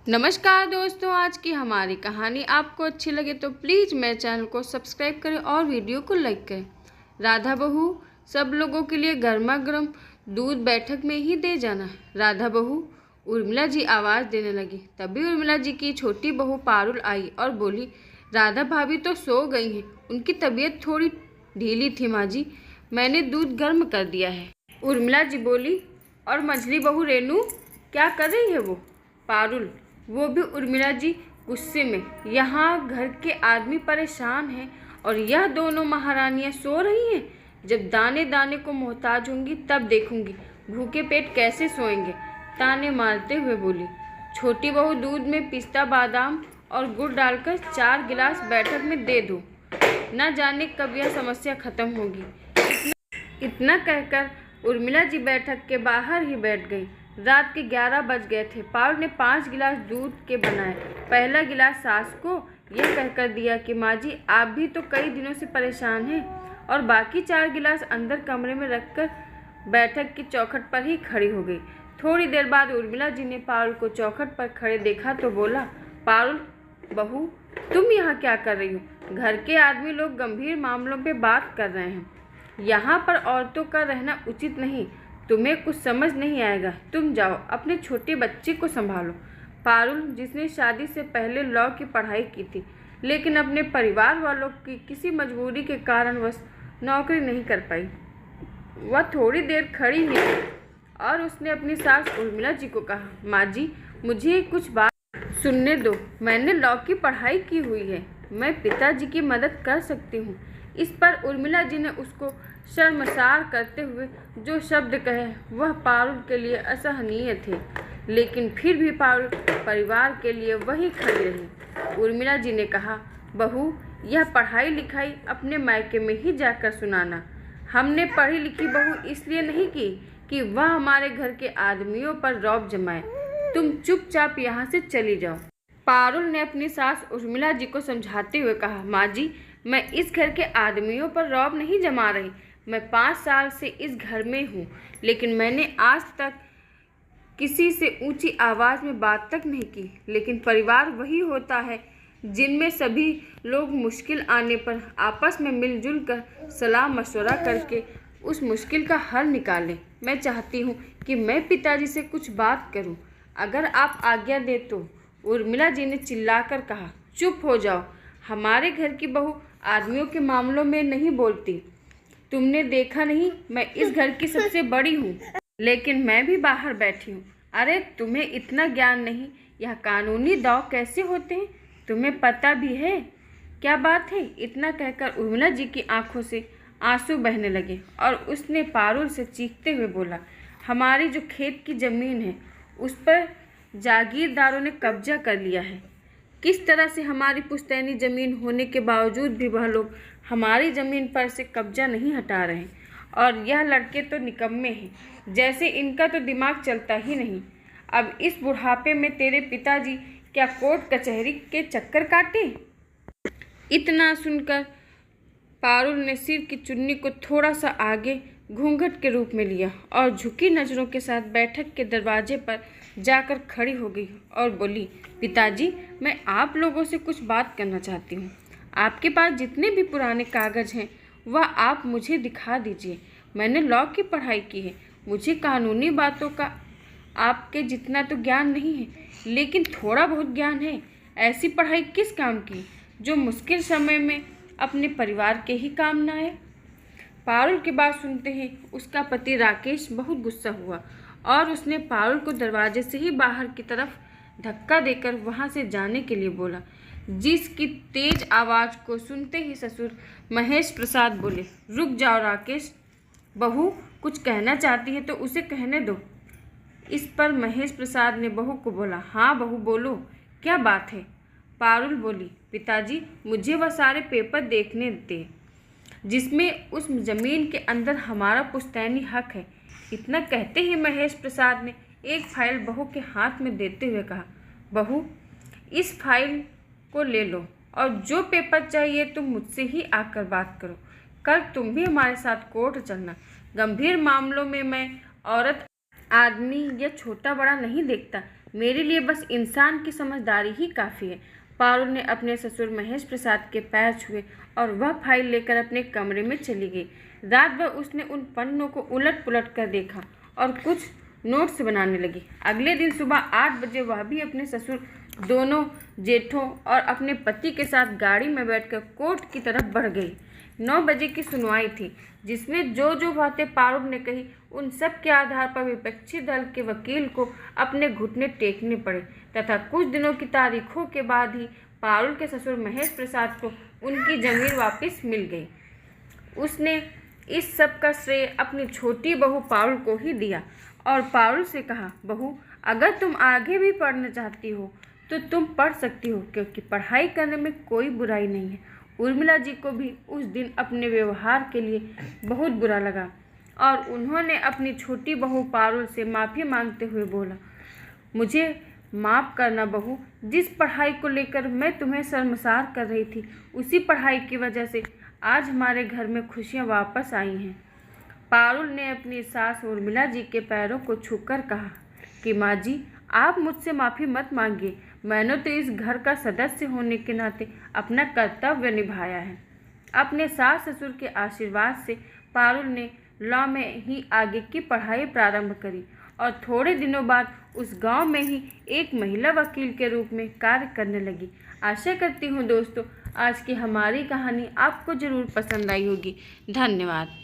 नमस्कार दोस्तों, आज की हमारी कहानी आपको अच्छी लगे तो प्लीज़ मेरे चैनल को सब्सक्राइब करें और वीडियो को लाइक करें। राधा बहू, सब लोगों के लिए गर्मा गर्म दूध बैठक में ही दे जाना। राधा बहू, उर्मिला जी आवाज़ देने लगी। तभी उर्मिला जी की छोटी बहू पारुल आई और बोली, राधा भाभी तो सो गई हैं, उनकी तबीयत थोड़ी ढीली थी माँ जी, मैंने दूध गर्म कर दिया है। उर्मिला जी बोली, और मझली बहू रेनू क्या कर रही है वो? पारुल, वो भी उर्मिला जी गुस्से में, यहाँ घर के आदमी परेशान हैं और यह दोनों महारानियाँ सो रही हैं। जब दाने दाने को मोहताज होंगी तब देखूंगी भूखे पेट कैसे सोएंगे, ताने मारते हुए बोली। छोटी बहू दूध में पिस्ता बादाम और गुड़ डालकर 4 गिलास बैठक में दे दो, न जाने कब यह समस्या खत्म होगी। इतना कहकर उर्मिला जी बैठक के बाहर ही बैठ गई। रात के 11 बज गए थे। पारुल ने 5 गिलास दूध के बनाए। पहला गिलास सास को यह कहकर दिया कि माँ जी आप भी तो कई दिनों से परेशान हैं, और बाकी 4 गिलास अंदर कमरे में रखकर बैठक की चौखट पर ही खड़ी हो गई। थोड़ी देर बाद उर्मिला जी ने पारुल को चौखट पर खड़े देखा तो बोला, पारुल बहू, तुम यहाँ क्या कर रही हो? घर के आदमी लोग गंभीर मामलों पे बात कर रहे हैं, यहाँ पर औरतों का रहना उचित नहीं। तुम्हें कुछ समझ नहीं आएगा, तुम जाओ अपने छोटे बच्चे को संभालो। पारुल, जिसने शादी से पहले लॉ की पढ़ाई की थी, लेकिन अपने परिवार वालों की किसी मजबूरी के कारणवश नौकरी नहीं कर पाई, वह थोड़ी देर खड़ी ही थी और उसने अपनी सास उर्मिला जी को कहा, माँ जी मुझे कुछ बात सुनने दो, मैंने लॉ की पढ़ाई की हुई है, मैं पिताजी की मदद कर सकती हूँ। इस पर उर्मिला जी ने उसको शर्मसार करते हुए जो शब्द कहे वह पारुल के लिए असहनीय थे, लेकिन फिर भी पारुल परिवार के लिए वही खड़ी रही। उर्मिला जी ने कहा, बहू यह पढ़ाई लिखाई अपने मायके में ही जाकर सुनाना। हमने पढ़ी लिखी बहू इसलिए नहीं की कि वह हमारे घर के आदमियों पर रौब जमाए। तुम चुपचाप यहाँ से चली जाओ। पारुल ने अपनी सास उर्मिला जी को समझाते हुए कहा, माँ जी मैं इस घर के आदमियों पर रौब नहीं जमा रही। मैं 5 साल से इस घर में हूँ, लेकिन मैंने आज तक किसी से ऊंची आवाज़ में बात तक नहीं की। लेकिन परिवार वही होता है जिनमें सभी लोग मुश्किल आने पर आपस में मिलजुल कर सलाह मशवरा करके उस मुश्किल का हल निकालें। मैं चाहती हूँ कि मैं पिताजी से कुछ बात करूँ, अगर आप आज्ञा दे तो। उर्मिला जी ने चिल्लाकर कहा, चुप हो जाओ, हमारे घर की बहू आदमियों के मामलों में नहीं बोलती। तुमने देखा नहीं, मैं इस घर की सबसे बड़ी हूँ, लेकिन मैं भी बाहर बैठी हूँ। अरे तुम्हें इतना ज्ञान नहीं, यह कानूनी दाव कैसे होते हैं तुम्हें पता भी है? क्या बात है? इतना कहकर उर्मिला जी की आंखों से आंसू बहने लगे और उसने पारुल से चीखते हुए बोला, हमारी जो खेत की ज़मीन है उस पर जागीरदारों ने कब्जा कर लिया है। किस तरह से हमारी पुश्तैनी ज़मीन होने के बावजूद भी वह लोग हमारी ज़मीन पर से कब्जा नहीं हटा रहे। और यह लड़के तो निकम्मे हैं, जैसे इनका तो दिमाग चलता ही नहीं। अब इस बुढ़ापे में तेरे पिताजी क्या कोर्ट कचहरी के चक्कर काटे? इतना सुनकर पारुल ने सिर की चुन्नी को थोड़ा सा आगे घूंघट के रूप में लिया और झुकी नज़रों के साथ बैठक के दरवाजे पर जाकर खड़ी हो गई और बोली, पिताजी मैं आप लोगों से कुछ बात करना चाहती हूँ। आपके पास जितने भी पुराने कागज़ हैं वह आप मुझे दिखा दीजिए। मैंने लॉ की पढ़ाई की है, मुझे कानूनी बातों का आपके जितना तो ज्ञान नहीं है, लेकिन थोड़ा बहुत ज्ञान है। ऐसी पढ़ाई किस काम की जो मुश्किल समय में अपने परिवार के ही काम न आए। पारुल की बात सुनते ही उसका पति राकेश बहुत गुस्सा हुआ और उसने पारुल को दरवाजे से ही बाहर की तरफ धक्का देकर वहां से जाने के लिए बोला, जिसकी तेज आवाज़ को सुनते ही ससुर महेश प्रसाद बोले, रुक जाओ राकेश, बहू कुछ कहना चाहती है तो उसे कहने दो। इस पर महेश प्रसाद ने बहू को बोला, हाँ बहू बोलो, क्या बात है? पारुल बोली, पिताजी मुझे वह सारे पेपर देखने दे जिसमें उस ज़मीन के अंदर हमारा पुश्तैनी हक है। इतना कहते ही महेश प्रसाद ने एक फाइल बहू के हाथ में देते हुए कहा, बहू इस फाइल को ले लो और जो पेपर चाहिए तुम मुझसे ही आकर बात करो। कल तुम भी हमारे साथ कोर्ट चलना। गंभीर मामलों में मैं औरत आदमी या छोटा बड़ा नहीं देखता, मेरे लिए बस इंसान की समझदारी ही काफ़ी है। पारुल ने अपने ससुर महेश प्रसाद के पैर छुए और वह फाइल लेकर अपने कमरे में चली गई। रात भर उसने उन पन्नों को उलट पुलट कर देखा और कुछ नोट्स बनाने लगी। अगले दिन सुबह 8 बजे वह भी अपने ससुर, दोनों जेठों और अपने पति के साथ गाड़ी में बैठकर कोर्ट की तरफ बढ़ गई। 9 बजे की सुनवाई थी, जिसमें जो बातें पारुल ने कही उन सब के आधार पर विपक्षी दल के वकील को अपने घुटने टेकने पड़े तथा कुछ दिनों की तारीखों के बाद ही पारुल के ससुर महेश प्रसाद को उनकी जमीन वापस मिल गई। उसने इस सब का श्रेय अपनी छोटी बहू पारुल को ही दिया और पारुल से कहा, बहू, अगर तुम आगे भी पढ़ना चाहती हो तो तुम पढ़ सकती हो, क्योंकि पढ़ाई करने में कोई बुराई नहीं है। उर्मिला जी को भी उस दिन अपने व्यवहार के लिए बहुत बुरा लगा और उन्होंने अपनी छोटी बहू पारुल से माफ़ी मांगते हुए बोला, मुझे माफ़ करना बहू, जिस पढ़ाई को लेकर मैं तुम्हें शर्मसार कर रही थी, उसी पढ़ाई की वजह से आज हमारे घर में खुशियाँ वापस आई हैं। पारुल ने अपनी सास उर्मिला जी के पैरों को छूकर कहा कि माँ जी, आप मुझसे माफ़ी मत मांगिए, मैंने तो इस घर का सदस्य होने के नाते अपना कर्तव्य निभाया है। अपने सास ससुर के आशीर्वाद से पारुल ने लॉ में ही आगे की पढ़ाई प्रारंभ करी और थोड़े दिनों बाद उस गांव में ही एक महिला वकील के रूप में कार्य करने लगी। आशा करती हूँ दोस्तों, आज की हमारी कहानी आपको ज़रूर पसंद आई होगी। धन्यवाद।